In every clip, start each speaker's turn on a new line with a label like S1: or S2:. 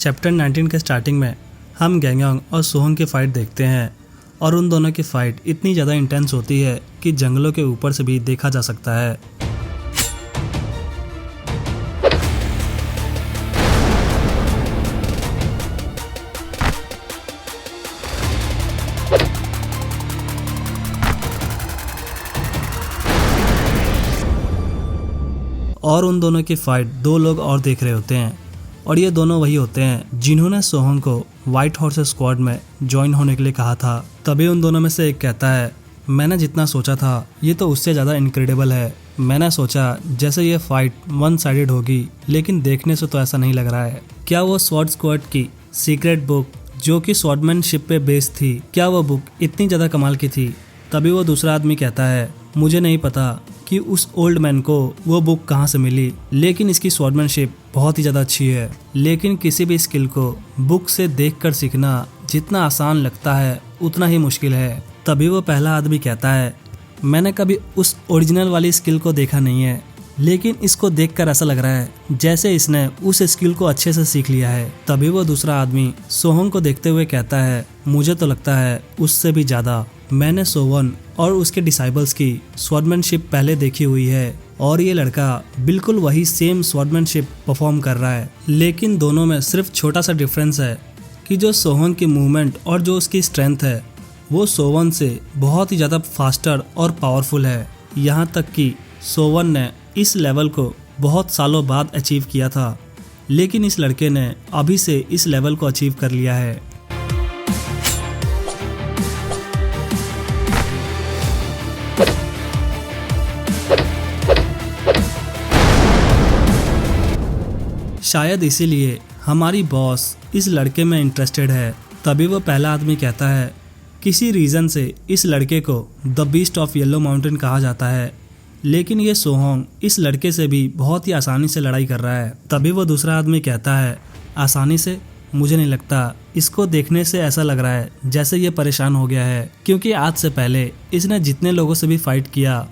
S1: Chapter 19 के starting में हम गैंगयांग और सोहंग की फ़ाइट देखते हैं और उन दोनों की फ़ाइट इतनी ज़्यादा इंटेंस होती है कि जंगलों के ऊपर से भी देखा जा सकता है। और उन दोनों की फ़ाइट दो लोग और देख रहे होते हैं और ये दोनों वही होते हैं जिन्होंने सोहंग को व्हाइट हॉर्स स्क्वाड में ज्वाइन होने के लिए कहा था। तभी उन दोनों में से एक कहता है, मैंने जितना सोचा था ये तो उससे ज़्यादा इनक्रेडिबल है। मैंने सोचा जैसे ये फाइट वन साइडेड होगी, लेकिन देखने से तो ऐसा नहीं लग रहा है। क्या वो स्वॉर्ड स्क्वाड की सीक्रेट बुक जो कि स्वॉर्डमैनशिप पे बेस्ड थी, क्या वो बुक इतनी ज़्यादा कमाल की थी? तभी वो दूसरा आदमी कहता है, मुझे नहीं पता कि उस ओल्ड मैन को वो बुक कहाँ से मिली, लेकिन इसकी स्वॉर्डमैनशिप बहुत ही ज़्यादा अच्छी है। लेकिन किसी भी स्किल को बुक से देखकर सीखना जितना आसान लगता है उतना ही मुश्किल है। तभी वो पहला आदमी कहता है, मैंने कभी उस ओरिजिनल वाली स्किल को देखा नहीं है, लेकिन इसको देखकर ऐसा लग रहा है जैसे इसने उस स्किल को अच्छे से सीख लिया है। तभी वो दूसरा आदमी सोहंग को देखते हुए कहता है, मुझे तो लगता है उससे भी ज़्यादा। मैंने सोवन और उसके डिसाइबल्स की स्वॉर्डमैनशिप पहले देखी हुई है और ये लड़का बिल्कुल वही सेम स्वॉर्डमैनशिप परफॉर्म कर रहा है, लेकिन दोनों में सिर्फ छोटा सा डिफरेंस है कि जो सोहंग की मूवमेंट और जो उसकी स्ट्रेंथ है वो सोवन से बहुत ही ज़्यादा फास्टर और पावरफुल है। यहाँ तक कि सोवन ने इस लेवल को बहुत सालों बाद अचीव किया था, लेकिन इस लड़के ने अभी से इस लेवल को अचीव कर लिया है। शायद इसीलिए हमारी बॉस इस लड़के में इंटरेस्टेड है। तभी वो पहला आदमी कहता है, किसी रीज़न से इस लड़के को the beast of yellow mountain कहा जाता है, लेकिन ये सोहंग इस लड़के से भी बहुत ही आसानी से लड़ाई कर रहा है। तभी वो दूसरा आदमी कहता है, आसानी से? मुझे नहीं लगता। इसको देखने से ऐसा लग रहा है जैसे ये परेशान हो गया है, क्योंकि आज से पहले इसने जितने लोगों से भी फाइट किया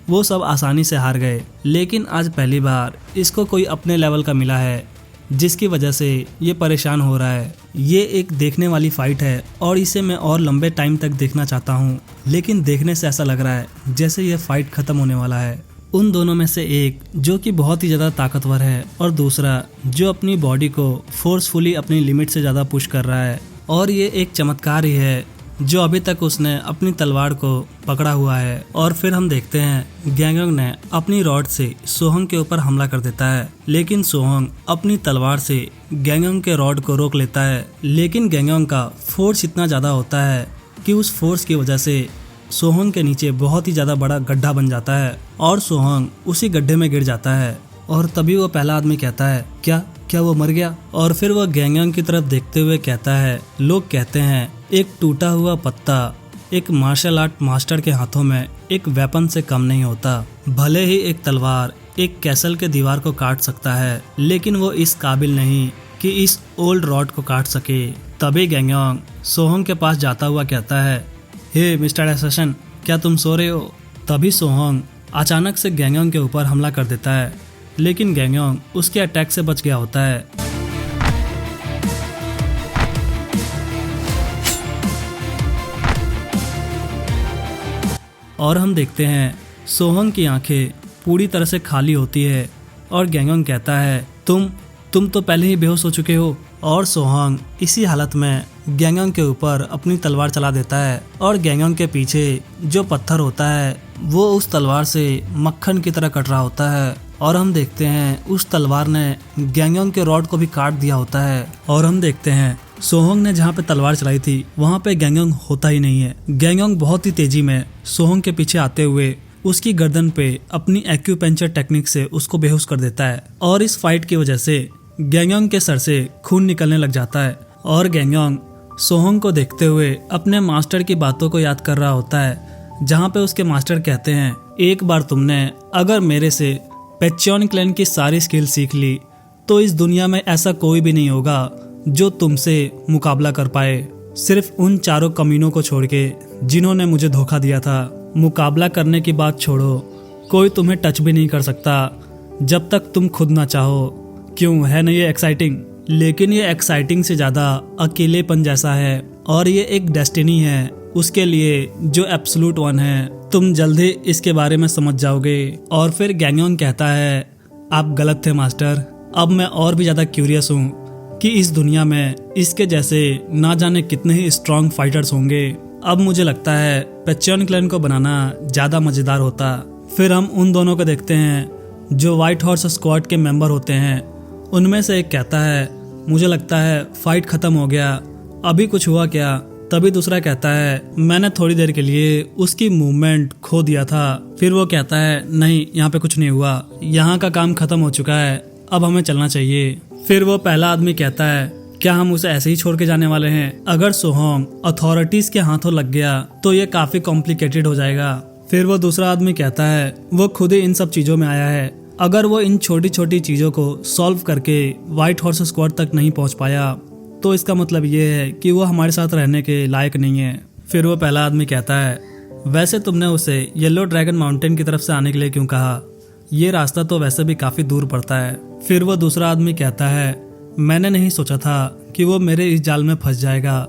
S1: वो सब आसानी से हार गए, लेकिन आज पहली बार इसको कोई अपने लेवल का मिला है जिसकी वजह से ये परेशान हो रहा है। ये एक देखने वाली फ़ाइट है और इसे मैं और लंबे टाइम तक देखना चाहता हूँ, लेकिन देखने से ऐसा लग रहा है जैसे ये फ़ाइट ख़त्म होने वाला है। उन दोनों में से एक जो कि बहुत ही ज़्यादा ताकतवर है और दूसरा जो अपनी बॉडी को फोर्सफुली अपनी लिमिट से ज़्यादा पुश कर रहा है। और ये एक चमत्कार ही है जो अभी तक उसने अपनी तलवार को पकड़ा हुआ है। और फिर हम देखते हैं गैंगयांग ने अपनी रॉड से सोहंग के ऊपर हमला कर देता है, लेकिन सोहंग अपनी तलवार से गैंगयांग के रॉड को रोक लेता है। लेकिन गैंगयांग का फोर्स इतना ज़्यादा होता है कि उस फोर्स की वजह से सोहंग के नीचे बहुत ही ज़्यादा बड़ा गड्ढा बन जाता है और सोहंग उसी गड्ढे में गिर जाता है। और तभी वो पहला आदमी कहता है, क्या वो मर गया? और फिर वो गैंगयांग की तरफ देखते हुए कहता है, लोग कहते हैं एक टूटा हुआ पत्ता एक मार्शल आर्ट मास्टर के हाथों में एक वेपन से कम नहीं होता। भले ही एक तलवार एक कैसल के दीवार को काट सकता है, लेकिन वो इस काबिल नहीं कि इस ओल्ड रॉड को काट सके। तभी गैंगयांग सोहंग के पास जाता हुआ कहता है, हे मिस्टर असैसिन, क्या तुम सो रहे हो? तभी सोहंग अचानक से गैंगयांग के ऊपर हमला कर देता है, लेकिन गैंगयांग उसके अटैक से बच गया होता है। और हम देखते हैं सोहंग की आंखें पूरी तरह से खाली होती है और गैंगयांग कहता है, तुम तो पहले ही बेहोश हो चुके हो। और सोहंग इसी हालत में गैंगयांग के ऊपर अपनी तलवार चला देता है और गैंगयांग के पीछे जो पत्थर होता है वो उस तलवार से मक्खन की तरह कट रहा होता है। और हम देखते हैं उस तलवार ने गैंगयांग के रॉड को भी काट दिया होता है। और हम देखते हैं सोहंग ने जहाँ पे तलवार चलाई थी वहाँ पे गैंगयांग होता ही नहीं है। गैंगयांग बहुत ही तेजी में सोहंग के पीछे आते हुए उसकी गर्दन पे अपनी एक्यूपेंचर टेक्निक से उसको बेहोश कर देता है। और इस फाइट की वजह से गैंगयांग के सर से खून निकलने लग जाता है और गैंगयांग सोहंग को देखते हुए अपने मास्टर की बातों को याद कर रहा होता है, जहाँ पे उसके मास्टर कहते हैं, एक बार तुमने अगर मेरे से पेच्योन क्लैन की सारी स्किल सीख ली तो इस दुनिया में ऐसा कोई भी नहीं होगा जो तुमसे मुकाबला कर पाए, सिर्फ उन चारों कमीनों को छोड़ के जिन्होंने मुझे धोखा दिया था। मुकाबला करने की बात छोड़ो, कोई तुम्हें टच भी नहीं कर सकता जब तक तुम खुद ना चाहो। क्यों, है ना ये एक्साइटिंग? लेकिन ये एक्साइटिंग से ज़्यादा अकेलेपन जैसा है और ये एक डेस्टिनी है उसके लिए जो एब्सोल्यूट वन है। तुम जल्द ही इसके बारे में समझ जाओगे। और फिर गैंगयोंग कहता है आप गलत थे मास्टर। अब मैं और भी ज़्यादा क्यूरियस हूँ कि इस दुनिया में इसके जैसे ना जाने कितने ही स्ट्रॉन्ग फाइटर्स होंगे। अब मुझे लगता है पेच्योन क्लैन को बनाना ज़्यादा मज़ेदार होता। फिर हम उन दोनों को देखते हैं जो व्हाइट हॉर्स स्क्वाड के मेंबर होते हैं। उनमें से एक कहता है मुझे लगता है फाइट ख़त्म हो गया, अभी कुछ हुआ क्या? तभी दूसरा कहता है मैंने थोड़ी देर के लिए उसकी मूवमेंट खो दिया था। फिर वो कहता है नहीं, यहाँ पे कुछ नहीं हुआ, यहाँ का काम खत्म हो चुका है, अब हमें चलना चाहिए। फिर वो पहला आदमी कहता है क्या हम उसे ऐसे ही छोड़ के जाने वाले हैं? अगर सोहोंग अथॉरिटीज के हाथों लग गया तो ये काफी कॉम्प्लिकेटेड हो जाएगा। फिर वो दूसरा आदमी कहता है वो खुद ही इन सब चीजों में आया है, अगर वो इन छोटी छोटी चीजों को सॉल्व करके व्हाइट हॉर्स स्क्वाड तक नहीं पहुंच पाया तो इसका मतलब ये है कि वो हमारे साथ रहने के लायक नहीं है। फिर वो पहला आदमी कहता है वैसे तुमने उसे येलो ड्रैगन माउंटेन की तरफ से आने के लिए क्यों कहा? ये रास्ता तो वैसे भी काफी दूर पड़ता है। फिर वो दूसरा आदमी कहता है मैंने नहीं सोचा था कि वो मेरे इस जाल में फंस जाएगा,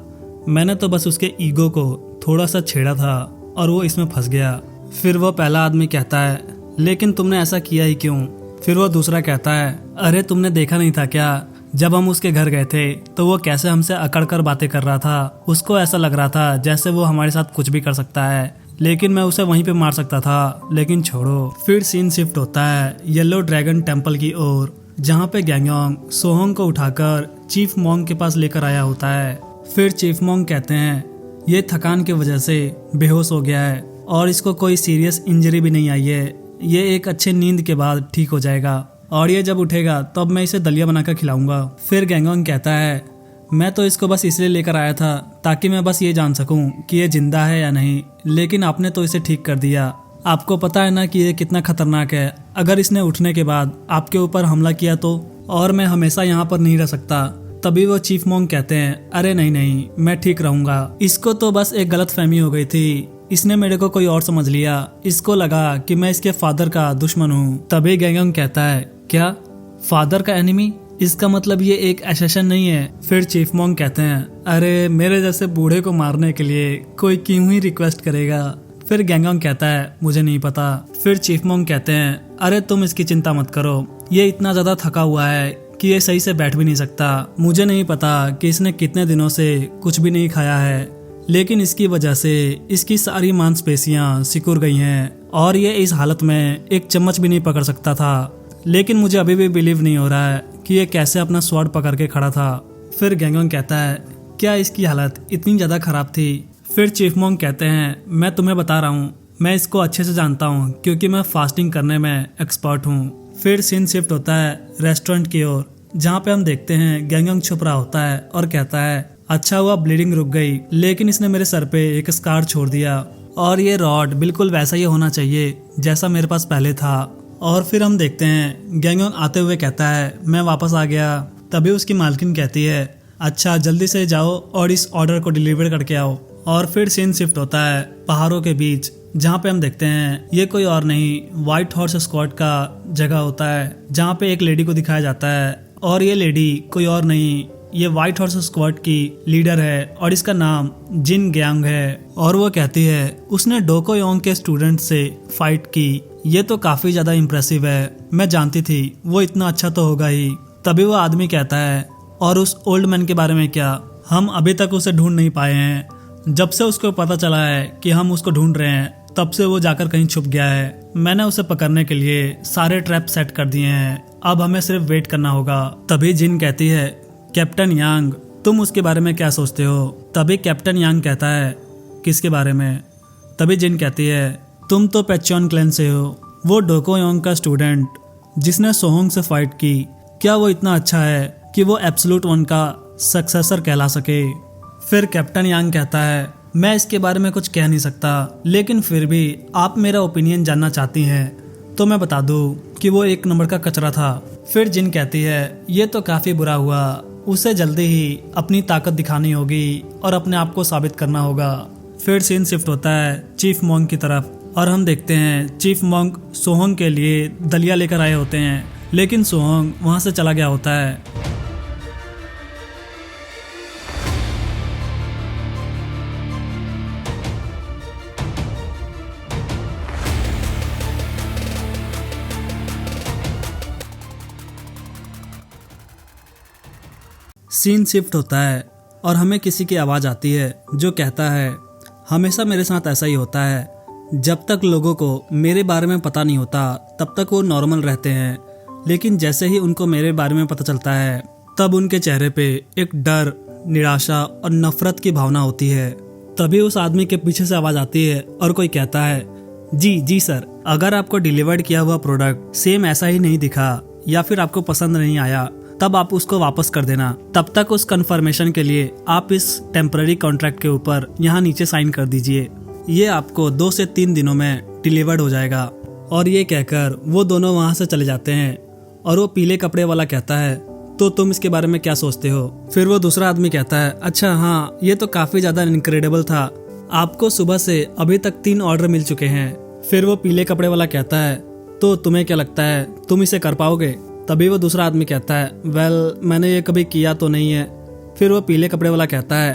S1: मैंने तो बस उसके ईगो को थोड़ा सा छेड़ा था और वो इसमें फंस गया। फिर वो पहला आदमी कहता है लेकिन तुमने ऐसा किया ही क्यों? फिर वो दूसरा कहता है अरे तुमने देखा नहीं था क्या, जब हम उसके घर गए थे तो वो कैसे हमसे अकड़ कर बातें कर रहा था। उसको ऐसा लग रहा था जैसे वो हमारे साथ कुछ भी कर सकता है, लेकिन मैं उसे वहीं पे मार सकता था, लेकिन छोड़ो। फिर सीन शिफ्ट होता है येलो ड्रैगन टेम्पल की ओर, जहाँ पे गैंगयोंग सोहोंग को उठाकर चीफ मोंग के पास लेकर आया होता है। फिर चीफ मोंग कहते हैं ये थकान की वजह से बेहोश हो गया है और इसको कोई सीरियस इंजरी भी नहीं आई है, ये एक अच्छे नींद के बाद ठीक हो जाएगा और ये जब उठेगा तब मैं इसे दलिया बनाकर खिलाऊंगा। फिर गैंगयोंग कहता है मैं तो इसको बस इसलिए लेकर आया था ताकि मैं बस ये जान सकूं कि ये जिंदा है या नहीं, लेकिन आपने तो इसे ठीक कर दिया। आपको पता है ना कि ये कितना खतरनाक है, अगर इसने उठने के बाद आपके ऊपर हमला किया तो, और मैं हमेशा यहाँ पर नहीं रह सकता। तभी वो चीफ मोंग कहते हैं अरे नहीं नहीं, मैं ठीक रहूंगा, इसको तो बस एक गलत फहमी हो गई थी, इसने मेरे को कोई और समझ लिया, इसको लगा कि मैं इसके फादर का दुश्मन हूँ। तभी गैंगयोंग कहता है क्या फादर का एनिमी? इसका मतलब ये एक असैसिन नहीं है। फिर चीफ मोंग कहते हैं अरे मेरे जैसे बूढ़े को मारने के लिए कोई क्यों ही रिक्वेस्ट करेगा? फिर गैंगयोंग कहता है मुझे नहीं पता। फिर चीफ मोंग कहते हैं अरे तुम इसकी चिंता मत करो, ये इतना ज्यादा थका हुआ है कि ये सही से बैठ भी नहीं सकता। मुझे नहीं पता कि इसने कितने दिनों से कुछ भी नहीं खाया है, लेकिन इसकी वजह से इसकी सारी मांसपेशियां सिकुड़ गई हैं और ये इस हालत में एक चम्मच भी नहीं पकड़ सकता था। लेकिन मुझे अभी भी बिलीव नहीं हो रहा है कि ये कैसे अपना स्वॉर्ड पकड़ के खड़ा था। फिर गैंगयोंग कहता है क्या इसकी हालत इतनी ज़्यादा ख़राब थी? फिर चीफ मोंग कहते हैं मैं तुम्हें बता रहा हूँ, मैं इसको अच्छे से जानता हूँ क्योंकि मैं फास्टिंग करने में एक्सपर्ट हूँ। फिर सीन शिफ्ट होता है रेस्टोरेंट की ओर, जहाँ पे हम देखते हैं गैंगयोंग छुप रहा होता है और कहता है अच्छा हुआ ब्लीडिंग रुक गई, लेकिन इसने मेरे सर पे एक स्कार छोड़ दिया और ये रॉड बिल्कुल वैसा ही होना चाहिए जैसा मेरे पास पहले था। और फिर हम देखते हैं गैंगयोंग आते हुए कहता है मैं वापस आ गया। तभी उसकी मालकिन कहती है अच्छा जल्दी से जाओ और इस ऑर्डर को डिलीवर करके आओ। और फिर सीन शिफ्ट होता है पहाड़ों के बीच, जहाँ पे हम देखते हैं ये कोई और नहीं व्हाइट हॉर्स स्क्वाड का जगह होता है, जहाँ पे एक लेडी को दिखाया जाता है और ये लेडी कोई और नहीं, ये व्हाइट हॉर्स स्क्वाड की लीडर है और इसका नाम जिन ग्यांग है। और वो कहती है उसने डोकोयोंग के स्टूडेंट से फाइट की, ये तो काफी ज्यादा इम्प्रेसिव है, मैं जानती थी वो इतना अच्छा तो होगा ही। तभी वो आदमी कहता है और उस ओल्ड मैन के बारे में क्या? हम अभी तक उसे ढूंढ नहीं पाए हैं, जब से उसको पता चला है कि हम उसको ढूंढ रहे हैं तब से वो जाकर कहीं छुप गया है। मैंने उसे पकड़ने के लिए सारे ट्रैप सेट कर दिए हैं, अब हमें सिर्फ वेट करना होगा। तभी जिन कहती है कैप्टन यांग तुम उसके बारे में क्या सोचते हो? तभी कैप्टन यांग कहता है किसके बारे में? तभी जिन कहती है तुम तो पेच्योन क्लैन से हो, वो डोकोयोंग का स्टूडेंट जिसने सोहोंग से फाइट की, क्या वो इतना अच्छा है कि वो एब्सोल्यूट वन का सक्सेसर कहला सके? फिर कैप्टन यांग कहता है मैं इसके बारे में कुछ कह नहीं सकता, लेकिन फिर भी आप मेरा ओपिनियन जानना चाहती हैं तो मैं बता दूं कि वो एक नंबर का कचरा था। फिर जिन कहती है ये तो काफी बुरा हुआ, उसे जल्दी ही अपनी ताकत दिखानी होगी और अपने आप को साबित करना होगा। फिर सीन शिफ्ट होता है चीफ मोंग की तरफ और हम देखते हैं चीफ मोंग सोहोंग के लिए दलिया लेकर आए होते हैं, लेकिन सोहोंग वहां से चला गया होता है। सीन शिफ्ट होता है और हमें किसी की आवाज़ आती है जो कहता है, हमेशा मेरे साथ ऐसा ही होता है, जब तक लोगों को मेरे बारे में पता नहीं होता तब तक वो नॉर्मल रहते हैं, लेकिन जैसे ही उनको मेरे बारे में पता चलता है तब उनके चेहरे पे एक डर, निराशा और नफरत की भावना होती है। तभी उस आदमी के पीछे से आवाज़ आती है और कोई कहता है, जी जी सर, अगर आपको डिलीवर्ड किया हुआ प्रोडक्ट सेम ऐसा ही नहीं दिखा या फिर आपको पसंद नहीं आया तब आप उसको वापस कर देना। तब तक उस कंफर्मेशन के लिए आप इस टेम्पररी कॉन्ट्रैक्ट के ऊपर यहाँ नीचे साइन कर दीजिए। ये आपको 2 से 3 दिनों में डिलीवर्ड हो जाएगा। और ये कहकर वो दोनों वहाँ से चले जाते हैं और वो पीले कपड़े वाला कहता है, तो तुम इसके बारे में क्या सोचते हो? फिर वो दूसरा आदमी कहता है, अच्छा हाँ, ये तो काफ़ी ज़्यादा इनक्रेडिबल था, आपको सुबह से अभी तक 3 ऑर्डर मिल चुके हैं। फिर वो पीले कपड़े वाला कहता है, तो तुम्हें क्या लगता है तुम इसे कर पाओगे? तभी वो दूसरा आदमी कहता है, वेल, मैंने ये कभी किया तो नहीं है। फिर वो पीले कपड़े वाला कहता है,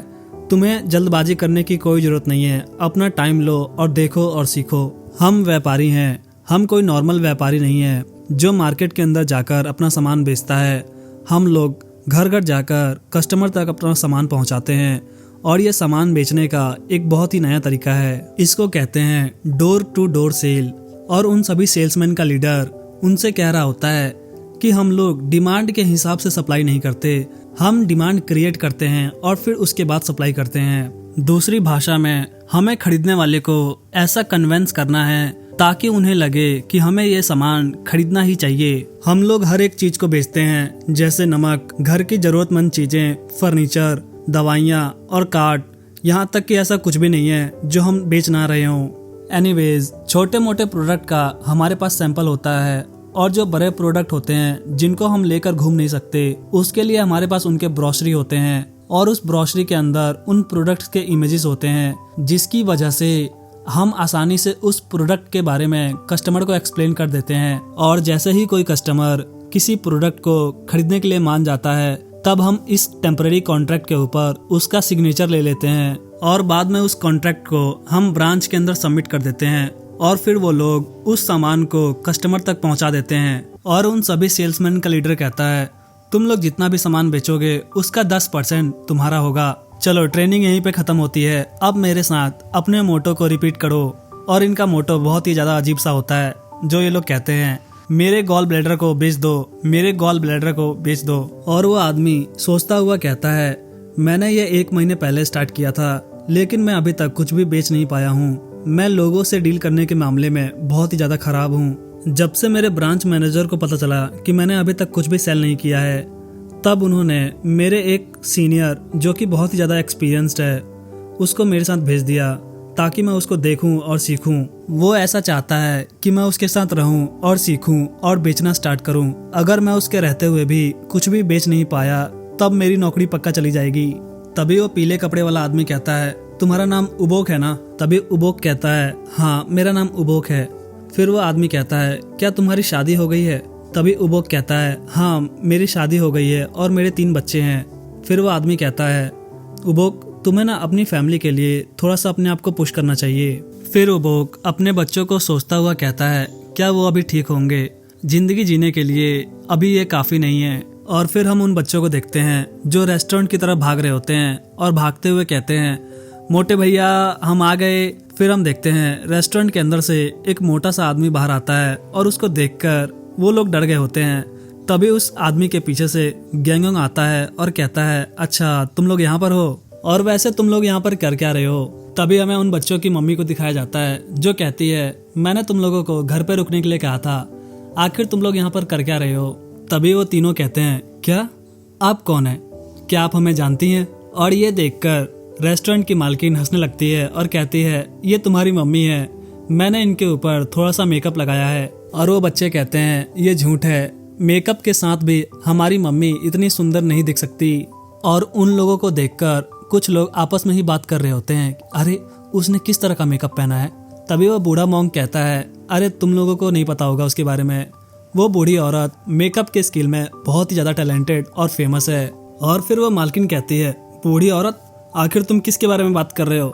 S1: तुम्हें जल्दबाजी करने की कोई ज़रूरत नहीं है, अपना टाइम लो और देखो और सीखो। हम व्यापारी हैं, हम कोई नॉर्मल व्यापारी नहीं है जो मार्केट के अंदर जाकर अपना सामान बेचता है। हम लोग घर घर जाकर कस्टमर तक अपना सामान पहुंचाते हैं और ये सामान बेचने का एक बहुत ही नया तरीका है। इसको कहते हैं डोर टू डोर सेल। और उन सभी सेल्समैन का लीडर उनसे कह रहा होता है कि हम लोग डिमांड के हिसाब से सप्लाई नहीं करते, हम डिमांड क्रिएट करते हैं और फिर उसके बाद सप्लाई करते हैं। दूसरी भाषा में हमें खरीदने वाले को ऐसा कन्वेंस करना है ताकि उन्हें लगे कि हमें ये सामान खरीदना ही चाहिए। हम लोग हर एक चीज को बेचते हैं, जैसे नमक, घर की जरूरतमंद चीजें, फर्नीचर, दवाइयाँ और कार्ड। यहाँ तक कि ऐसा कुछ भी नहीं है जो हम बेच ना रहे हों। एनीवेज, छोटे मोटे प्रोडक्ट का हमारे पास सैंपल होता है और जो बड़े प्रोडक्ट होते हैं जिनको हम लेकर घूम नहीं सकते, उसके लिए हमारे पास उनके ब्रोशरी होते हैं और उस ब्रोशरी के अंदर उन प्रोडक्ट्स के इमेजेस होते हैं, जिसकी वजह से हम आसानी से उस प्रोडक्ट के बारे में कस्टमर को एक्सप्लेन कर देते हैं। और जैसे ही कोई कस्टमर किसी प्रोडक्ट को खरीदने के लिए मान जाता है तब हम इस टेम्पररी कॉन्ट्रैक्ट के ऊपर उसका सिग्नेचर ले लेते हैं और बाद में उस कॉन्ट्रैक्ट को हम ब्रांच के अंदर सबमिट कर देते हैं और फिर वो लोग उस सामान को कस्टमर तक पहुंचा देते हैं। और उन सभी सेल्समैन का लीडर कहता है, तुम लोग जितना भी सामान बेचोगे उसका 10% तुम्हारा होगा। चलो, ट्रेनिंग यहीं पे खत्म होती है। अब मेरे साथ अपने मोटो को रिपीट करो। और इनका मोटो बहुत ही ज्यादा अजीब सा होता है, जो ये लोग कहते हैं, मेरे गॉल ब्लैडर को बेच दो, मेरे गॉल ब्लैडर को बेच दो। और वो आदमी सोचता हुआ कहता है, मैंने ये 1 महीने पहले स्टार्ट किया था, लेकिन मैं अभी तक कुछ भी बेच नहीं पाया हूँ। मैं लोगों से डील करने के मामले में बहुत ही ज्यादा खराब हूँ। जब से मेरे ब्रांच मैनेजर को पता चला कि मैंने अभी तक कुछ भी सेल नहीं किया है, तब उन्होंने मेरे एक सीनियर जो कि बहुत ही ज्यादा एक्सपीरियंस्ड है उसको मेरे साथ भेज दिया ताकि मैं उसको देखूं और सीखूं। वो ऐसा चाहता है कि मैं उसके साथ रहूं और सीखूं और बेचना स्टार्ट करूं। अगर मैं उसके रहते हुए भी कुछ भी बेच नहीं पाया तब मेरी नौकरी पक्का चली जाएगी। तभी वो पीले कपड़े वाला आदमी कहता है, तुम्हारा नाम उबोक है ना? तभी उबोक कहता है, हाँ, मेरा नाम उबोक है। फिर वो आदमी कहता है, क्या तुम्हारी शादी हो गई है? तभी उबोक कहता है, हाँ, मेरी शादी हो गई है और मेरे 3 बच्चे हैं। फिर वो आदमी कहता है, उबोक, तुम्हें ना अपनी फैमिली के लिए थोड़ा सा अपने आप को पुश करना चाहिए। फिर उबोक अपने बच्चों को सोचता हुआ कहता है, क्या वो अभी ठीक होंगे? जिंदगी जीने के लिए अभी ये काफी नहीं है। और फिर हम उन बच्चों को देखते हैं जो रेस्टोरेंट की तरफ भाग रहे होते हैं और भागते हुए कहते हैं, मोटे भैया, हम आ गए। फिर हम देखते हैं रेस्टोरेंट के अंदर से एक मोटा सा आदमी बाहर आता है और उसको देखकर वो लोग डर गए होते हैं। तभी उस आदमी के पीछे से गैंगोंग आता है और कहता है, अच्छा, तुम लोग यहाँ पर हो, और वैसे तुम लोग यहाँ पर कर क्या रहे हो? तभी हमें उन बच्चों की मम्मी को दिखाया जाता है जो कहती है, मैंने तुम लोगों को घर पे रुकने के लिए कहा था, आखिर तुम लोग यहाँ पर कर क्या रहे हो? तभी वो तीनों कहते हैं, क्या आप कौन है? क्या आप हमें जानती हैं? और ये देखकर रेस्टोरेंट की मालकिन हंसने लगती है और कहती है, ये तुम्हारी मम्मी है, मैंने इनके ऊपर थोड़ा सा मेकअप लगाया है। और वो बच्चे कहते हैं, ये झूठ है, मेकअप के साथ भी हमारी मम्मी इतनी सुंदर नहीं दिख सकती। और उन लोगों को देखकर कुछ लोग आपस में ही बात कर रहे होते हैं, अरे उसने किस तरह का मेकअप पहना है? तभी वो बूढ़ा मॉन्क कहता है, अरे तुम लोगों को नहीं पता होगा उसके बारे में, वो बूढ़ी औरत मेकअप के स्किल में बहुत ही ज्यादा टैलेंटेड और फेमस है। और फिर वो मालकिन कहती है, बूढ़ी औरत, आखिर तुम किसके बारे में बात कर रहे हो?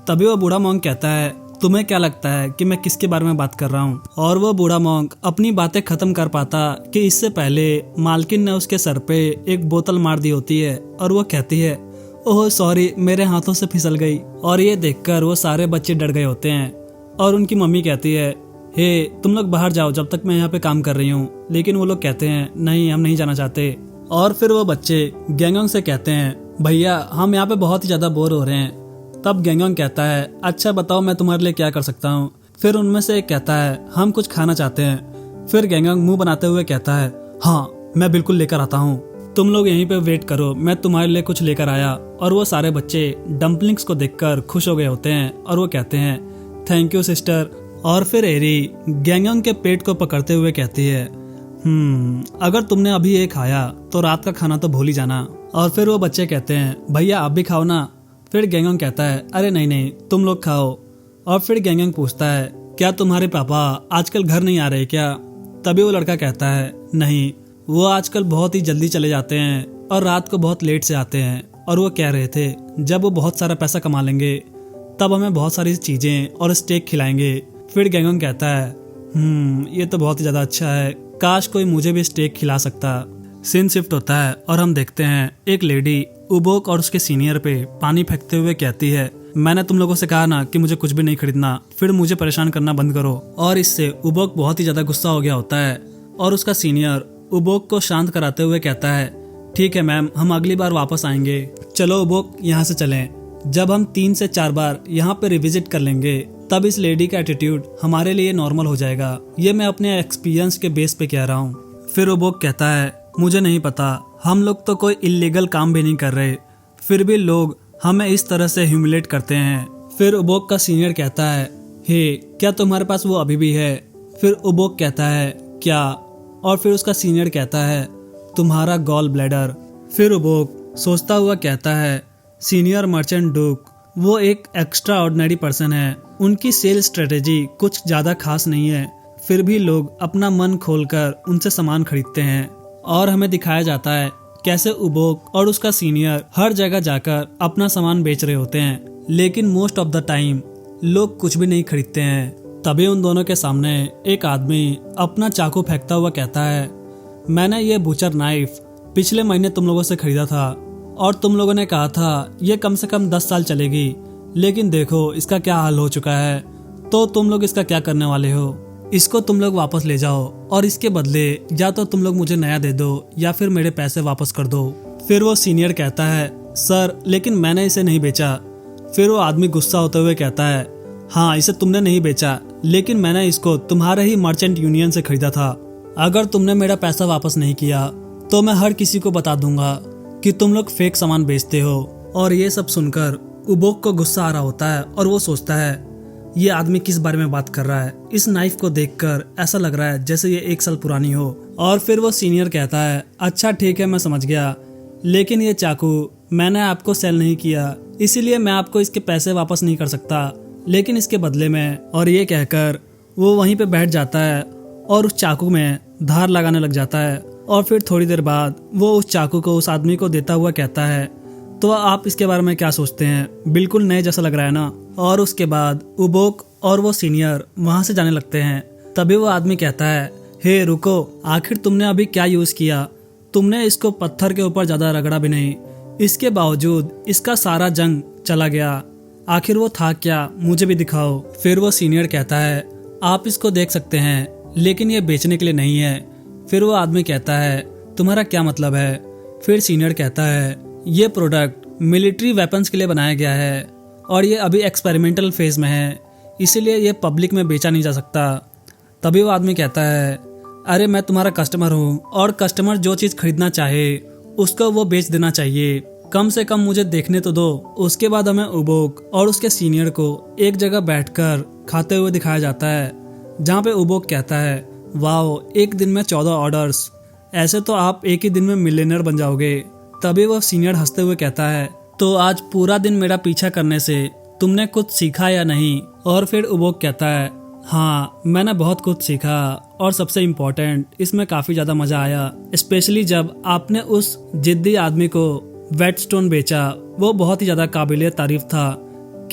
S1: तभी वो बूढ़ा मॉन्क कहता है, तुम्हें क्या लगता है कि मैं किसके बारे में बात कर रहा हूँ? और वो बूढ़ा मॉन्क अपनी बातें खत्म कर पाता कि इससे पहले मालकिन ने उसके सर पे एक बोतल मार दी होती है और वो कहती है, ओह सॉरी, मेरे हाथों से फिसल गई। और ये देखकर वो सारे बच्चे डर गए होते हैं और उनकी मम्मी कहती है, हे तुम लोग बाहर जाओ जब तक मैं यहाँ पे काम कर रही हूँ। लेकिन वो लोग कहते हैं, नहीं हम नहीं जाना चाहते। और फिर वो बच्चे गैंगोंग से कहते हैं, भैया हम यहाँ पे बहुत ही ज्यादा बोर हो रहे हैं। तब गैंगोंग कहता है, अच्छा बताओ मैं तुम्हारे लिए क्या कर सकता हूँ। फिर उनमें से एक कहता है, हम कुछ खाना चाहते हैं। फिर गैंगोंग मुंह बनाते हुए कहता है, हाँ मैं बिल्कुल लेकर आता हूँ, तुम लोग यहीं पे वेट करो, मैं तुम्हारे लिए कुछ लेकर आया। और वो सारे बच्चे डम्पलिंग्स को देखकर खुश हो गए होते हैं और वो कहते हैं, थैंक यू सिस्टर। और फिर एरी गैंगोंग के पेट को पकड़ते हुए कहती है, अगर तुमने अभी ये खाया तो रात का खाना तो भूल ही जाना। और फिर वो बच्चे कहते हैं, भैया आप भी खाओ ना। फिर गैंगोंग कहता है, अरे नहीं नहीं तुम लोग खाओ। और फिर गैंगोंग पूछता है, क्या तुम्हारे पापा आजकल घर नहीं आ रहे क्या? तभी वो लड़का कहता है, नहीं वो आजकल बहुत ही जल्दी चले जाते हैं और रात को बहुत लेट से आते हैं। और वो कह रहे थे जब वो बहुत सारा पैसा कमा लेंगे तब हमें बहुत सारी चीजें और स्टेक खिलाएंगे। फिर गैंगोंग कहता है, ये तो बहुत ही ज्यादा अच्छा है, काश कोई मुझे भी स्टेक खिला सकता। सीन शिफ्ट होता है और हम देखते हैं एक लेडी उबोक और उसके सीनियर पे पानी फेंकते हुए कहती है, मैंने तुम लोगों से कहा ना कि मुझे कुछ भी नहीं खरीदना, फिर मुझे परेशान करना बंद करो। और इससे उबोक बहुत ही ज्यादा गुस्सा हो गया होता है और उसका सीनियर उबोक को शांत कराते हुए कहता है, ठीक है मैम, हम अगली बार वापस आएंगे। चलो उबोक यहाँ से चलें। जब हम 3 से 4 बार यहाँ पे रिविजिट कर लेंगे तब इस लेडी का एटीट्यूड हमारे लिए नॉर्मल हो जाएगा। ये मैं अपने एक्सपीरियंस के बेस पे कह रहा हूँ। फिर उबोक कहता है, मुझे नहीं पता, हम लोग तो कोई इलीगल काम भी नहीं कर रहे, फिर भी लोग हमें इस तरह से ह्यूमिलेट करते हैं। फिर उबोक का सीनियर कहता है, हे क्या तुम्हारे पास वो अभी भी है? फिर उबोक कहता है, क्या? और फिर उसका सीनियर कहता है, तुम्हारा गॉल ब्लैडर। फिर उबोक सोचता हुआ कहता है, सीनियर मर्चेंट डूक वो एक एक्स्ट्रा ऑर्डिनरी पर्सन है, उनकी सेल स्ट्रेटेजी कुछ ज्यादा खास नहीं है, फिर भी लोग अपना मन खोलकर उनसे सामान खरीदते हैं। और हमें दिखाया जाता है कैसे उबोक और उसका सीनियर हर जगह जाकर अपना सामान बेच रहे होते हैं, लेकिन मोस्ट ऑफ द टाइम लोग कुछ भी नहीं खरीदते हैं। तभी उन दोनों के सामने एक आदमी अपना चाकू फेंकता हुआ कहता है, मैंने ये बूचर नाइफ पिछले महीने तुम लोगों से खरीदा था और तुम लोगों ने कहा था ये कम से कम 10 साल चलेगी, लेकिन देखो इसका क्या हाल हो चुका है। तो तुम लोग इसका क्या करने वाले हो? इसको तुम लोग वापस ले जाओ और इसके बदले या तो तुम लोग मुझे नया दे दो या फिर मेरे पैसे वापस कर दो। फिर वो सीनियर कहता है, सर लेकिन मैंने इसे नहीं बेचा। फिर वो आदमी गुस्सा होते हुए कहता है, हाँ इसे तुमने नहीं बेचा, लेकिन मैंने इसको तुम्हारे ही मर्चेंट यूनियन से खरीदा था। अगर तुमने मेरा पैसा वापस नहीं किया तो मैं हर किसी को बता दूंगा कि तुम लोग फेक सामान बेचते हो। और ये सब सुनकर उबोक को गुस्सा आ रहा होता है और वो सोचता है, ये आदमी किस बारे में बात कर रहा है? इस नाइफ को देखकर ऐसा लग रहा है जैसे ये 1 साल पुरानी हो। और फिर वो सीनियर कहता है, अच्छा ठीक है मैं समझ गया, लेकिन ये चाकू मैंने आपको सेल नहीं किया, इसीलिए मैं आपको इसके पैसे वापस नहीं कर सकता, लेकिन इसके बदले में। और ये कहकर वो वहीं पे बैठ जाता है और उस चाकू में धार लगाने लग जाता है। और फिर थोड़ी देर बाद वो उस चाकू को उस आदमी को देता हुआ कहता है, तो आप इसके बारे में क्या सोचते हैं? बिल्कुल नए जैसा लग रहा है ना? और उसके बाद उबोक और वो सीनियर वहां से जाने लगते हैं। तभी वो आदमी कहता है, हे रुको, आखिर तुमने अभी क्या यूज किया? तुमने इसको पत्थर के ऊपर ज्यादा रगड़ा भी नहीं, इसके बावजूद इसका सारा जंग चला गया। आखिर वो था क्या? मुझे भी दिखाओ। फिर वो सीनियर कहता है, आप इसको देख सकते हैं, लेकिन ये बेचने के लिए नहीं है। फिर वो आदमी कहता है, तुम्हारा क्या मतलब है? फिर सीनियर कहता है, ये प्रोडक्ट मिलिट्री वेपन्स के लिए बनाया गया है और ये अभी एक्सपेरिमेंटल फेज में है, इसीलिए ये पब्लिक में बेचा नहीं जा सकता। तभी वो आदमी कहता है, अरे मैं तुम्हारा कस्टमर हूँ और कस्टमर जो चीज़ खरीदना चाहे उसको वो बेच देना चाहिए, कम से कम मुझे देखने तो दो। उसके बाद हमें उबोक और उसके सीनियर को एक जगह बैठकर खाते हुए दिखाया जाता है, जहाँ पे उबोक कहता है, वाओ एक दिन में 14 ऑर्डर्स, ऐसे तो आप एक ही दिन में मिलियनर बन जाओगे। तभी वो सीनियर हंसते हुए कहता है, तो आज पूरा दिन मेरा पीछा करने से तुमने कुछ सीखा या नहीं? और फिर उबोक कहता है, हाँ मैंने बहुत कुछ सीखा और सबसे इम्पोर्टेंट इसमें काफ़ी ज़्यादा मज़ा आया, स्पेशली जब आपने उस जिद्दी आदमी को वेटस्टोन बेचा। वो बहुत ही ज़्यादा काबिले तारीफ था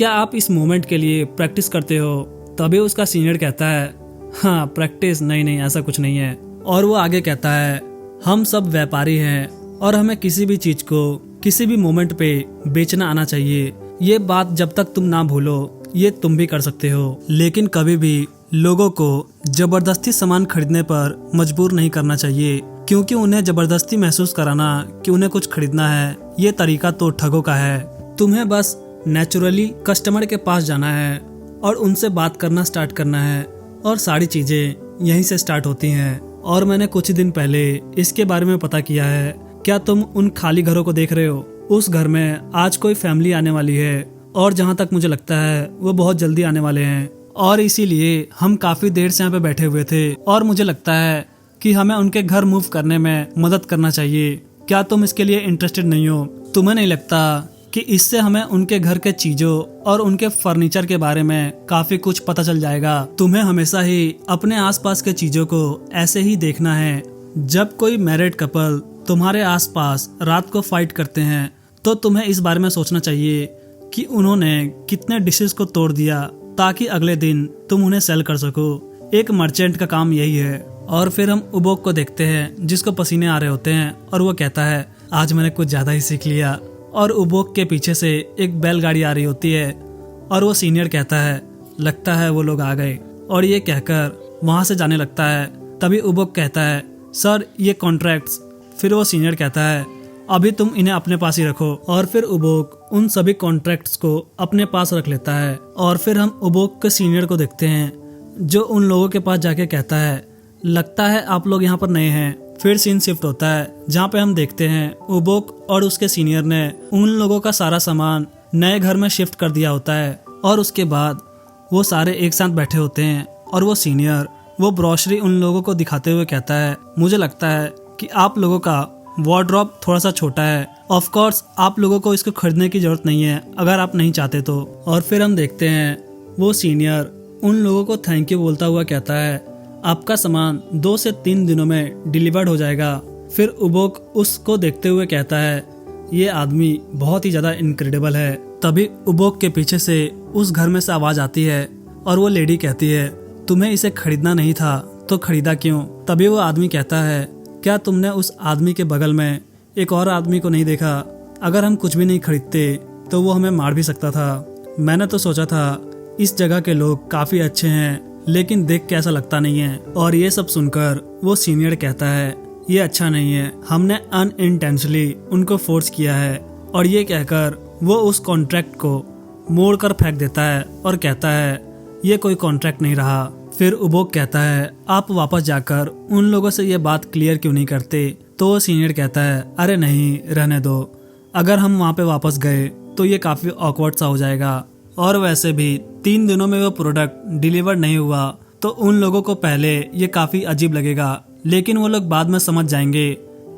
S1: क्या आप इस मोमेंट के लिए प्रैक्टिस करते हो? तभी उसका सीनियर कहता है, हाँ प्रैक्टिस नहीं, ऐसा कुछ नहीं है। और वो आगे कहता है, हम सब व्यापारी हैं और हमें किसी भी चीज को किसी भी मोमेंट पे बेचना आना चाहिए। ये बात जब तक तुम ना भूलो, ये तुम भी कर सकते हो, लेकिन कभी भी लोगों को जबरदस्ती सामान खरीदने पर मजबूर नहीं करना चाहिए, क्योंकि उन्हें जबरदस्ती महसूस कराना कि उन्हें कुछ खरीदना है, ये तरीका तो ठगों का है। तुम्हें बस नेचुरली कस्टमर के पास जाना है और उनसे बात करना स्टार्ट करना है, और सारी चीजें यहीं से स्टार्ट होती हैं। और मैंने कुछ दिन पहले इसके बारे में पता किया है। क्या तुम उन खाली घरों को देख रहे हो? उस घर में आज कोई फैमिली आने वाली है, और जहाँ तक मुझे लगता है वो बहुत जल्दी आने वाले हैं, और इसीलिए हम काफी देर से यहाँ पे बैठे हुए थे, और मुझे लगता है कि हमें उनके घर मूव करने में मदद करना चाहिए। क्या तुम इसके लिए इंटरेस्टेड नहीं हो? तुम्हें नहीं लगता कि इससे हमें उनके घर के चीजों और उनके फर्नीचर के बारे में काफी कुछ पता चल जाएगा? तुम्हें हमेशा ही अपने आसपास के चीजों को ऐसे ही देखना है। जब कोई मैरिड कपल तुम्हारे आसपास रात को फाइट करते हैं, तो तुम्हें इस बारे में सोचना चाहिए कि उन्होंने कितने डिशेस को तोड़ दिया ताकि अगले दिन तुम उन्हें सेल कर सको। एक मर्चेंट का काम यही है। और फिर हम उबोक को देखते हैं, जिसको पसीने आ रहे होते हैं, और वो कहता है, आज मैंने कुछ ज्यादा ही सीख लिया। और उबोक के पीछे से एक बैलगाड़ी आ रही होती है, और वो सीनियर कहता है, लगता है वो लोग आ गए, और ये कहकर वहां से जाने लगता है। तभी उबोक कहता है, सर ये कॉन्ट्रैक्ट्स। फिर वो सीनियर कहता है, अभी तुम इन्हें अपने पास ही रखो। और फिर उबोक उन सभी कॉन्ट्रैक्ट्स को अपने पास रख लेता है। और फिर हम उबोक के सीनियर को देखते हैं, जो उन लोगों के पास जाके कहता है, लगता है आप लोग यहाँ पर नए हैं। फिर सीन शिफ्ट होता है, जहाँ पे हम देखते हैं उबोक और उसके सीनियर ने उन लोगों का सारा सामान नए घर में शिफ्ट कर दिया होता है। और उसके बाद वो सारे एक साथ बैठे होते हैं, और वो सीनियर वो ब्रोशरी उन लोगों को दिखाते हुए कहता है, मुझे लगता है कि आप लोगों का वार्डरोब थोड़ा सा छोटा है। ऑफ कोर्स आप लोगों को इसको खरीदने की जरूरत नहीं है अगर आप नहीं चाहते तो। और फिर हम देखते हैं वो सीनियर उन लोगों को थैंक यू बोलता हुआ कहता है, आपका सामान 2 से 3 दिनों में डिलीवर्ड हो जाएगा। फिर उबोक उसको देखते हुए कहता है, ये आदमी बहुत ही ज्यादा इनक्रेडिबल है। तभी उबोक के पीछे से उस घर में से आवाज आती है, और वो लेडी कहती है, तुम्हें इसे खरीदना नहीं था तो खरीदा क्यों? तभी वो आदमी कहता है, क्या तुमने उस आदमी के बगल में एक और आदमी को नहीं देखा? अगर हम कुछ भी नहीं खरीदते तो वो हमें मार भी सकता था। मैंने तो सोचा था इस जगह के लोग काफी अच्छे हैं, लेकिन देख के ऐसा लगता नहीं है। और ये सब सुनकर वो सीनियर कहता है, ये अच्छा नहीं है, हमने अनइंटेंशनली उनको फोर्स किया है। और ये कहकर वो उस कॉन्ट्रैक्ट को मोड़ कर फेंक देता है और कहता है, ये कोई कॉन्ट्रैक्ट नहीं रहा। फिर उबोक कहता है, आप वापस जाकर उन लोगों से ये बात क्लियर क्यों नहीं करते? तो वो सीनियर कहता है, अरे नहीं, रहने दो। अगर हम वहाँ पे वापस गए तो ये काफी ऑकवर्ड सा हो जाएगा, और वैसे भी 3 दिनों में वो प्रोडक्ट डिलीवर नहीं हुआ तो उन लोगों को पहले ये काफी अजीब लगेगा, लेकिन वो लोग बाद में समझ जाएंगे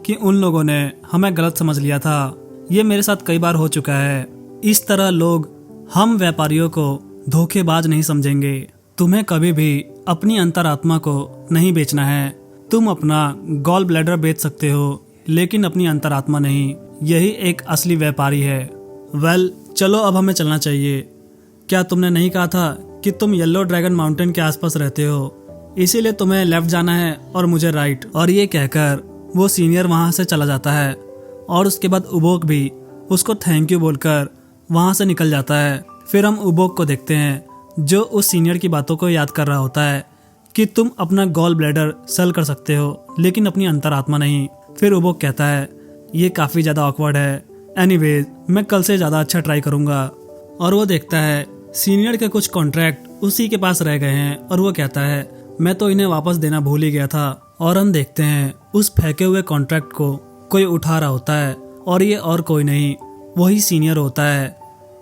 S1: कि उन लोगों ने हमें गलत समझ लिया था। ये मेरे साथ कई बार हो चुका है। इस तरह लोग हम व्यापारियों को धोखेबाज नहीं समझेंगे। तुम्हें कभी भी अपनी अंतरात्मा को नहीं बेचना है। तुम अपना गॉल ब्लैडर बेच सकते हो, लेकिन अपनी अंतरात्मा नहीं। यही एक असली व्यापारी है। वेल, चलो अब हमें चलना चाहिए। क्या तुमने नहीं कहा था कि तुम येलो ड्रैगन माउंटेन के आसपास रहते हो, इसीलिए तुम्हें लेफ्ट जाना है और मुझे राइट? और ये कहकर वो सीनियर वहां से चला जाता है, और उसके बाद उबोक भी उसको थैंक यू बोलकर वहां से निकल जाता है। फिर हम उबोक को देखते हैं, जो उस सीनियर की बातों को याद कर रहा होता है कि तुम अपना गॉल ब्लैडर सेल कर सकते हो, लेकिन अपनी अंतरात्मा नहीं। फिर उबोक कहता है, ये काफी ज्यादा ऑकवर्ड है, एनीवेज मैं कल से ज्यादा अच्छा ट्राई करूंगा। और वो देखता है सीनियर के कुछ कॉन्ट्रैक्ट उसी के पास रह गए हैं, और वो कहता है, मैं तो इन्हें वापस देना भूल ही गया था। और हम देखते हैं उस फेंके हुए कॉन्ट्रैक्ट को कोई उठा रहा होता है, और ये और कोई नहीं, वही सीनियर होता है।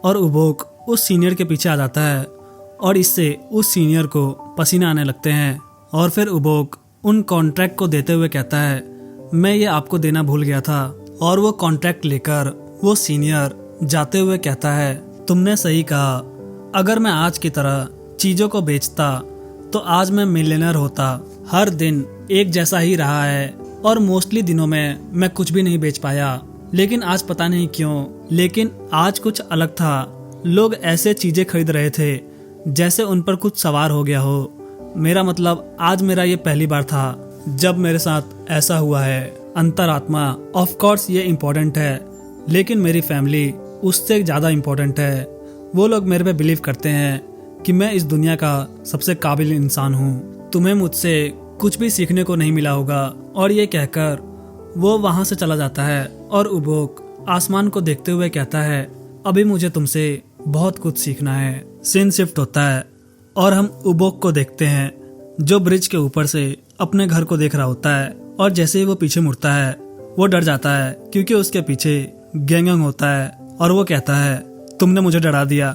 S1: और उबोक उस सीनियर के पीछे आ जाता है, और इससे उस सीनियर को पसीना आने लगते हैं। और फिर उबोक उन कॉन्ट्रैक्ट को देते हुए कहता है, मैं ये आपको देना भूल गया था। और वो कॉन्ट्रैक्ट लेकर वो सीनियर जाते हुए कहता है, तुमने सही कहा, अगर मैं आज की तरह चीजों को बेचता तो आज मैं मिलियनर होता। हर दिन एक जैसा ही रहा है, और मोस्टली दिनों में मैं कुछ भी नहीं बेच पाया, लेकिन आज पता नहीं क्यों, लेकिन आज कुछ अलग था। लोग ऐसे चीजें खरीद रहे थे जैसे उन पर कुछ सवार हो गया हो। मेरा मतलब आज मेरा ये पहली बार था जब मेरे साथ ऐसा हुआ है। अंतरात्मा ऑफ कोर्स ये इम्पोर्टेंट है, लेकिन मेरी फैमिली उससे ज़्यादा इम्पोर्टेंट है। वो लोग मेरे पे बिलीव करते हैं कि मैं इस दुनिया का सबसे काबिल इंसान हूँ। तुम्हें मुझसे कुछ भी सीखने को नहीं मिला होगा। और ये कहकर वो वहाँ से चला जाता है और उबोक आसमान को देखते हुए कहता है, अभी मुझे तुमसे बहुत कुछ सीखना है। सीन शिफ्ट होता है और हम उबोक को देखते हैं जो ब्रिज के ऊपर से अपने घर को देख रहा होता है। और जैसे ही वो पीछे मुड़ता है वो डर जाता है क्योंकि उसके पीछे गैंगंग होता है और वो कहता है, तुमने मुझे डरा दिया।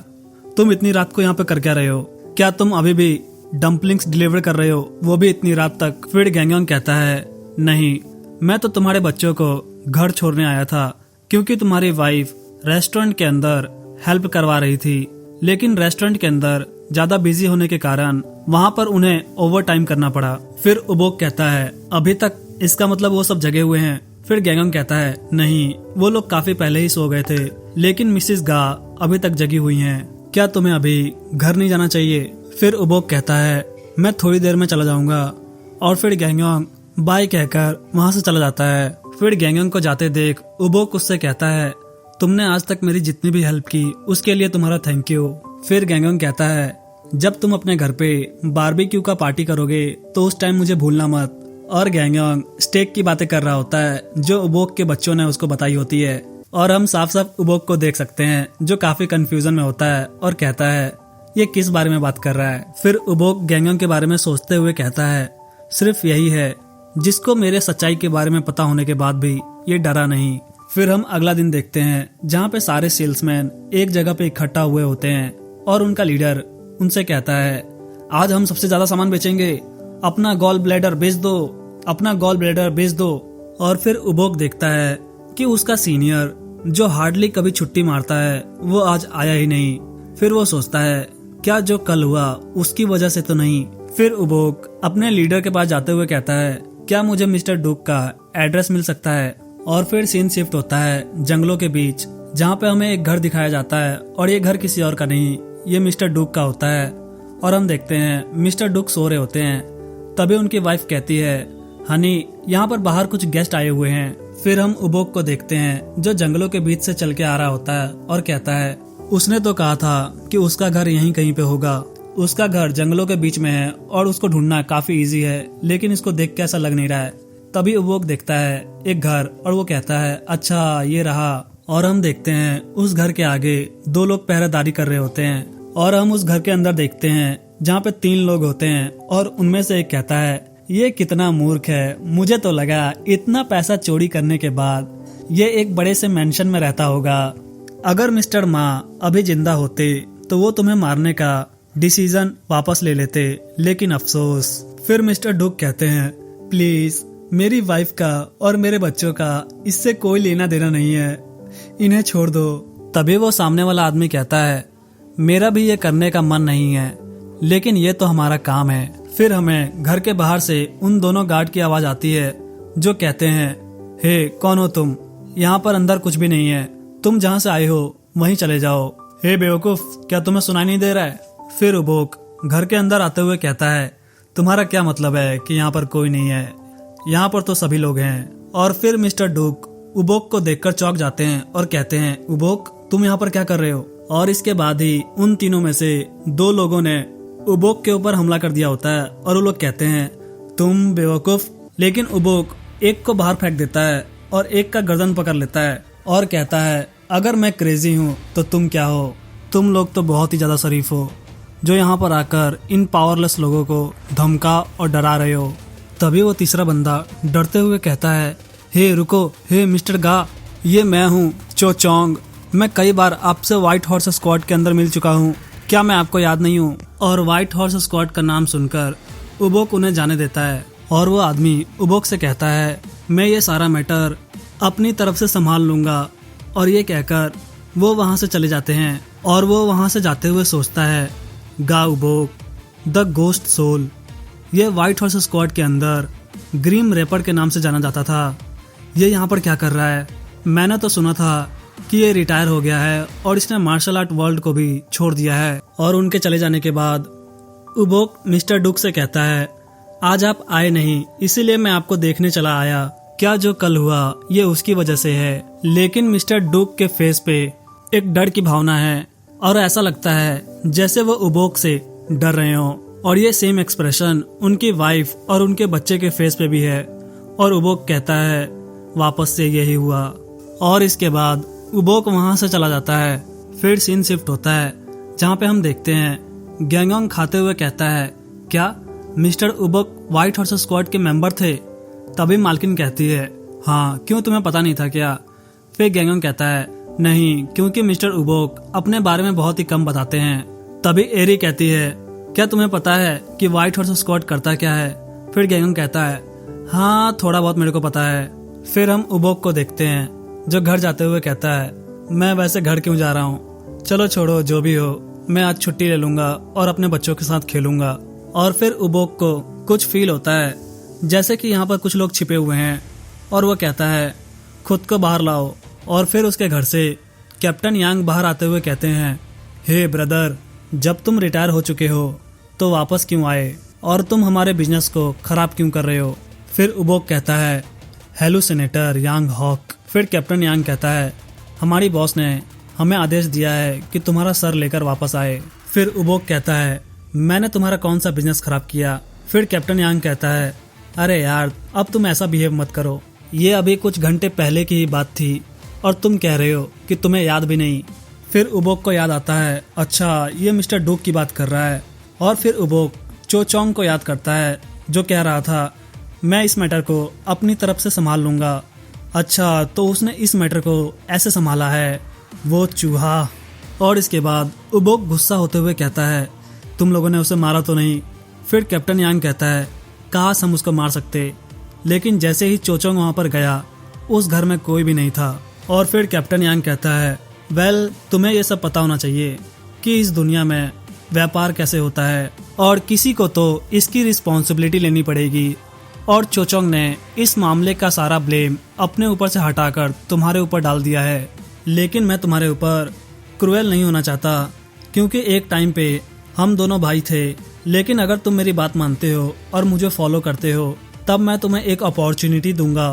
S1: तुम इतनी रात को यहाँ पे कर क्या रहे हो? क्या तुम अभी भी डम्पलिंग्स डिलीवर कर रहे हो, वो भी इतनी रात तक? फिर गैंगंग कहता है, नहीं, मैं तो तुम्हारे बच्चों को घर छोड़ने आया था क्योंकि तुम्हारी वाइफ रेस्टोरेंट के अंदर हेल्प करवा रही थी, लेकिन रेस्टोरेंट के अंदर ज्यादा बिजी होने के कारण वहाँ पर उन्हें ओवर टाइम करना पड़ा। फिर उबोक कहता है, अभी तक? इसका मतलब वो सब जगे हुए हैं। फिर गैंगंग कहता है, नहीं, वो लोग काफी पहले ही सो गए थे, लेकिन मिसिस गा अभी तक जगी हुई हैं। क्या तुम्हें अभी घर नहीं जाना चाहिए? फिर उबोक कहता है, मैं थोड़ी देर में चला जाऊंगा। और फिर गैंगंग बाय कहकर वहाँ से चला जाता है। फिर गैंगंग को जाते देख उबोक उससे कहता है, तुमने आज तक मेरी जितनी भी हेल्प की उसके लिए तुम्हारा थैंक यू। फिर गैंगंग कहता है, जब तुम अपने घर पे बारबेक्यू का पार्टी करोगे तो उस टाइम मुझे भूलना मत। और गैंगंग स्टेक की बातें कर रहा होता है जो उबोक के बच्चों ने उसको बताई होती है। और हम साफ साफ उबोक को देख सकते हैं जो काफी कंफ्यूजन में होता है और कहता है, ये किस बारे में बात कर रहा है? फिर उबोक गैंगंग के बारे में सोचते हुए कहता है, सिर्फ यही है जिसको मेरे सच्चाई के बारे में पता होने के बाद भी ये डरा नहीं। फिर हम अगला दिन देखते हैं जहाँ पे सारे सेल्समैन एक जगह पे इकट्ठा हुए होते हैं और उनका लीडर उनसे कहता है, आज हम सबसे ज्यादा सामान बेचेंगे, अपना गॉल ब्लैडर बेच दो, अपना गॉल ब्लैडर बेच दो। और फिर उबोक देखता है कि उसका सीनियर जो हार्डली कभी छुट्टी मारता है वो आज आया ही नहीं। फिर वो सोचता है, क्या जो कल हुआ उसकी वजह से तो नहीं? फिर उबोक अपने लीडर के पास जाते हुए कहता है, क्या मुझे मिस्टर डुक का एड्रेस मिल सकता है? और फिर सीन शिफ्ट होता है जंगलों के बीच जहाँ पे हमें एक घर दिखाया जाता है और ये घर किसी और का नहीं, ये मिस्टर डुक का होता है। और हम देखते हैं मिस्टर डुक सो रहे होते हैं। तभी उनकी वाइफ कहती है, हनी, यहाँ पर बाहर कुछ गेस्ट आए हुए हैं। फिर हम उबोक को देखते हैं जो जंगलों के बीच से चल के आ रहा होता है और कहता है, उसने तो कहा था कि उसका घर यहीं कहीं पे होगा। उसका घर जंगलों के बीच में है और उसको ढूंढना काफी इजी है, लेकिन इसको देख के ऐसा लग नहीं रहा है। तभी उबोक देखता है एक घर और वो कहता है, अच्छा ये रहा। और हम देखते हैं उस घर के आगे दो लोग पहरेदारी कर रहे होते हैं। और हम उस घर के अंदर देखते हैं जहाँ पे 3 लोग होते हैं और उनमें से एक कहता है, ये कितना मूर्ख है, मुझे तो लगा इतना पैसा चोरी करने के बाद ये एक बड़े से मेंशन में रहता होगा। अगर मिस्टर मा अभी जिंदा होते तो वो तुम्हें मारने का डिसीजन वापस ले लेते, लेकिन अफसोस। फिर मिस्टर डुक कहते हैं, प्लीज मेरी वाइफ का और मेरे बच्चों का इससे कोई लेना देना नहीं है, इन्हें छोड़ दो। तभी वो सामने वाला आदमी कहता है, मेरा भी ये करने का मन नहीं है, लेकिन ये तो हमारा काम है। फिर हमें घर के बाहर से उन दोनों गार्ड की आवाज आती है जो कहते हैं, हे कौन हो तुम? यहाँ पर अंदर कुछ भी नहीं है, तुम जहाँ से आए हो वहीं चले जाओ। हे बेवकूफ, क्या तुम्हें सुनाई नहीं दे रहा है? फिर उबोक घर के अंदर आते हुए कहता है, तुम्हारा क्या मतलब है कि यहाँ पर कोई नहीं है? यहाँ पर तो सभी लोग हैं। और फिर मिस्टर डुक उबोक को देखकर चौंक जाते हैं और कहते हैं, उबोक तुम यहाँ पर क्या कर रहे हो? और इसके बाद ही उन तीनों में से 2 लोगों ने उबोक के ऊपर हमला कर दिया होता है और वो लोग कहते हैं, तुम बेवकूफ। लेकिन उबोक एक को बाहर फेंक देता है और एक का गर्दन पकड़ लेता है और कहता है, अगर मैं क्रेजी हूँ तो तुम क्या हो? तुम लोग तो बहुत ही ज्यादा शरीफ हो जो यहाँ पर आकर इन पावरलेस लोगों को धमका और डरा रहे हो। तभी वो तीसरा बंदा डरते हुए कहता है, हे रुको, हे मिस्टर गा, ये मैं हूँ चो चोंग। मैं कई बार आपसे व्हाइट हॉर्स स्क्वाड के अंदर मिल चुका हूँ, क्या मैं आपको याद नहीं हूँ? और व्हाइट हॉर्स स्क्वाड का नाम सुनकर उबोक उन्हें जाने देता है और वो आदमी उबोक से कहता है, मैं ये सारा मैटर अपनी तरफ से संभाल लूंगा। और ये कहकर वो वहाँ से चले जाते हैं और वो वहाँ से जाते हुए सोचता है, गा उबोक द गोस्ट सोल, ये व्हाइट हॉर्स स्क्वाड के अंदर ग्रीम रेपर के नाम से जाना जाता था, ये यहाँ पर क्या कर रहा है? मैंने तो सुना था कि ये रिटायर हो गया है और इसने मार्शल आर्ट वर्ल्ड को भी छोड़ दिया है। और उनके चले जाने के बाद उबोक मिस्टर डुक से कहता है, आज आप आए नहीं इसीलिए मैं आपको देखने चला आया। क्या जो कल हुआ ये उसकी वजह से है। लेकिन मिस्टर डुक के फेस पे एक डर की भावना है और ऐसा लगता है जैसे वो उबोक से डर रहे हो। और ये सेम एक्सप्रेशन उनकी वाइफ और उनके बच्चे के फेस पे भी है। और उबोक कहता है वापस से यही हुआ। और इसके बाद उबोक वहां से चला जाता है। फिर सीन शिफ्ट होता है जहाँ पे हम देखते हैं गैंगोंग खाते हुए कहता है, क्या मिस्टर उबोक व्हाइट हॉर्स स्क्वाड के मेंबर थे? तभी मालकिन कहती है, हाँ, क्यों तुम्हें पता नहीं था क्या? फिर गैंगोंग कहता है, नहीं, क्योंकि मिस्टर उबोक अपने बारे में बहुत ही कम बताते हैं। तभी एरी कहती है, क्या तुम्हें पता है कि व्हाइट हॉर्स स्क्वाड करता क्या है? फिर गैंगोंग कहता है, हाँ, थोड़ा बहुत मेरे को पता है। फिर हम उबोक को देखते हैं जो घर जाते हुए कहता है, मैं वैसे घर क्यों जा रहा हूँ, चलो छोड़ो, जो भी हो, मैं आज छुट्टी ले लूंगा और अपने बच्चों के साथ खेलूंगा। और फिर उबोक को कुछ फील होता है जैसे कि यहाँ पर कुछ लोग छिपे हुए हैं और वो कहता है, खुद को बाहर लाओ। और फिर उसके घर से कैप्टन यांग बाहर आते हुए कहते हैं, हे ब्रदर, जब तुम रिटायर हो चुके हो तो वापस क्यों आए और तुम हमारे बिजनेस को खराब क्यों कर रहे हो? फिर उबोक कहता है, हेलो सेनेटर यांग हॉक। फिर कैप्टन यांग कहता है, हमारी बॉस ने हमें आदेश दिया है कि तुम्हारा सर लेकर वापस आए। फिर उबोक कहता है, मैंने तुम्हारा कौन सा बिजनेस खराब किया? फिर कैप्टन यांग कहता है, अरे यार, अब तुम ऐसा बिहेव मत करो, ये अभी कुछ घंटे पहले की ही बात थी और तुम कह रहे हो कि तुम्हें याद भी नहीं। फिर उबोक को याद आता है, अच्छा, ये मिस्टर डुक की बात कर रहा है। और फिर उबोक चो चोंग को याद करता है जो कह रहा था, मैं इस मैटर को अपनी तरफ से संभाल लूंगा। अच्छा, तो उसने इस मैटर को ऐसे संभाला है, वो चूहा। और इसके बाद उबोक गुस्सा होते हुए कहता है, तुम लोगों ने उसे मारा तो नहीं? फिर कैप्टन यांग कहता है, काश हम उसको मार सकते, लेकिन जैसे ही चोचोंग वहां पर गया उस घर में कोई भी नहीं था। और फिर कैप्टन यांग कहता है, वेल, तुम्हें ये सब पता होना चाहिए कि इस दुनिया में व्यापार कैसे होता है और किसी को तो इसकी रिस्पॉन्सिबिलिटी लेनी पड़ेगी। और चोचोंग ने इस मामले का सारा ब्लेम अपने ऊपर से हटाकर तुम्हारे ऊपर डाल दिया है। लेकिन मैं तुम्हारे ऊपर क्रूएल नहीं होना चाहता, क्योंकि एक टाइम पे हम दोनों भाई थे। लेकिन अगर तुम मेरी बात मानते हो और मुझे फॉलो करते हो, तब मैं तुम्हें एक अपॉर्चुनिटी दूंगा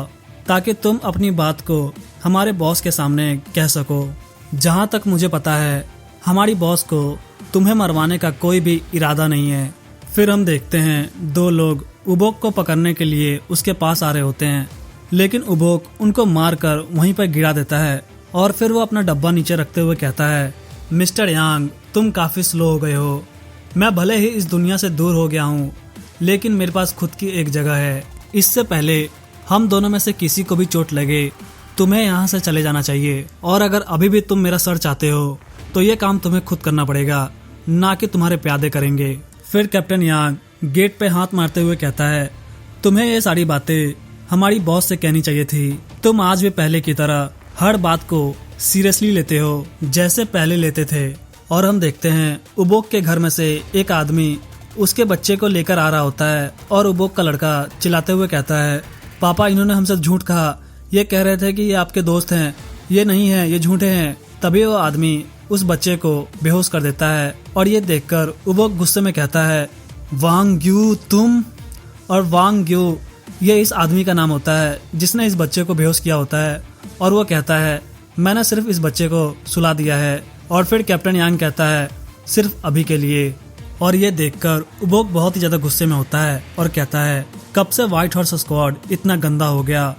S1: ताकि तुम अपनी बात को हमारे बॉस के सामने कह सको। जहाँ तक मुझे पता है, हमारी बॉस को तुम्हें मरवाने का कोई भी इरादा नहीं है। फिर हम देखते हैं दो लोग उबोक को पकड़ने के लिए उसके पास आ रहे होते हैं, लेकिन उबोक उनको मारकर वहीं पर गिरा देता है। और फिर वो अपना डब्बा नीचे रखते हुए कहता है, मिस्टर यांग, तुम काफी स्लो हो गए हो। मैं भले ही इस दुनिया से दूर हो गया हूँ, लेकिन मेरे पास खुद की एक जगह है। इससे पहले हम दोनों में से किसी को भी चोट लगे, तुम्हें यहाँ से चले जाना चाहिए। और अगर अभी भी तुम मेरा सर चाहते हो तो ये काम तुम्हें खुद करना पड़ेगा, ना कि तुम्हारे प्यादे करेंगे। फिर कैप्टन यांग गेट पे हाथ मारते हुए कहता है, तुम्हें ये सारी बातें हमारी बॉस से कहनी चाहिए थी। तुम आज भी पहले की तरह हर बात को सीरियसली लेते हो जैसे पहले लेते थे। और हम देखते हैं उबोक के घर में से एक आदमी उसके बच्चे को लेकर आ रहा होता है और उबोक का लड़का चिल्लाते हुए कहता है, पापा, इन्होंने हमसे झूठ कहा, ये कह रहे थे कि ये आपके दोस्त हैं, ये नहीं है, ये झूठे हैं। तभी वो आदमी उस बच्चे को बेहोश कर देता है। और ये देखकर उबोक गुस्से में कहता है, वांग यू तुम? और वांग यू ये इस आदमी का नाम होता है जिसने इस बच्चे को बेहोश किया होता है। और वो कहता है, मैंने सिर्फ इस बच्चे को सुला दिया है। और फिर कैप्टन यांग कहता है, सिर्फ अभी के लिए। और ये देखकर उबोक बहुत ही ज्यादा गुस्से में होता है और कहता है, कब से व्हाइट हॉर्स स्क्वाड इतना गंदा हो गया?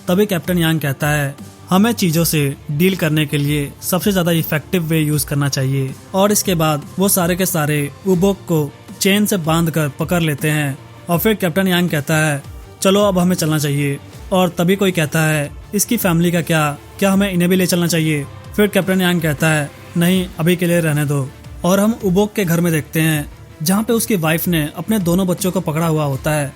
S1: तभी कैप्टन यांग कहता है, हमें चीजों से डील करने के लिए सबसे ज्यादा इफेक्टिव वे यूज करना चाहिए। और इसके बाद वो सारे के सारे उबोक को चेन से बांधकर पकड़ लेते हैं। और फिर कैप्टन यांग कहता है, चलो अब हमें चलना चाहिए। और तभी कोई कहता है, इसकी फैमिली का क्या हमें इन्हें भी ले चलना चाहिए? फिर कैप्टन यांग कहता है, नहीं, अभी के लिए रहने दो। और हम उबोक के घर में देखते हैं जहाँ पे उसकी वाइफ ने अपने दोनों बच्चों को पकड़ा हुआ होता है।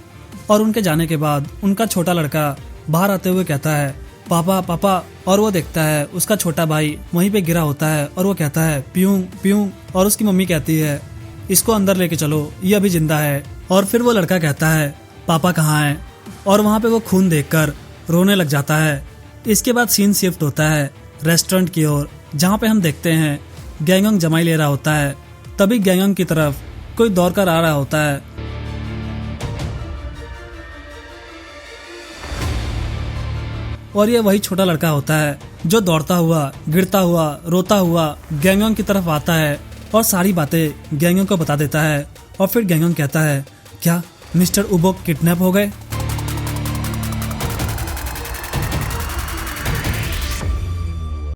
S1: और उनके जाने के बाद उनका छोटा लड़का बाहर आते हुए कहता है, पापा पापा। और वो देखता है उसका छोटा भाई वहीं पे गिरा होता है और वो कहता है, प्यूं प्यूं। और उसकी मम्मी कहती है, इसको अंदर लेके चलो, ये अभी जिंदा है। और फिर वो लड़का कहता है, पापा कहाँ हैं? और वहाँ पे वो खून देखकर रोने लग जाता है। इसके बाद सीन शिफ्ट होता है रेस्टोरेंट की ओर, जहाँ पे हम देखते हैं गैंगोंग जमाई ले रहा होता है। तभी गैंगोंग की तरफ कोई दौड़ कर आ रहा होता है। और ये वही छोटा लड़का होता है जो दौड़ता हुआ, गिरता हुआ, रोता हुआ गैंगोंग की तरफ आता है और सारी बातें गैंगोंग को बता देता है। और फिर गैंगोंग कहता है, क्या मिस्टर उबोक किडनैप हो गए?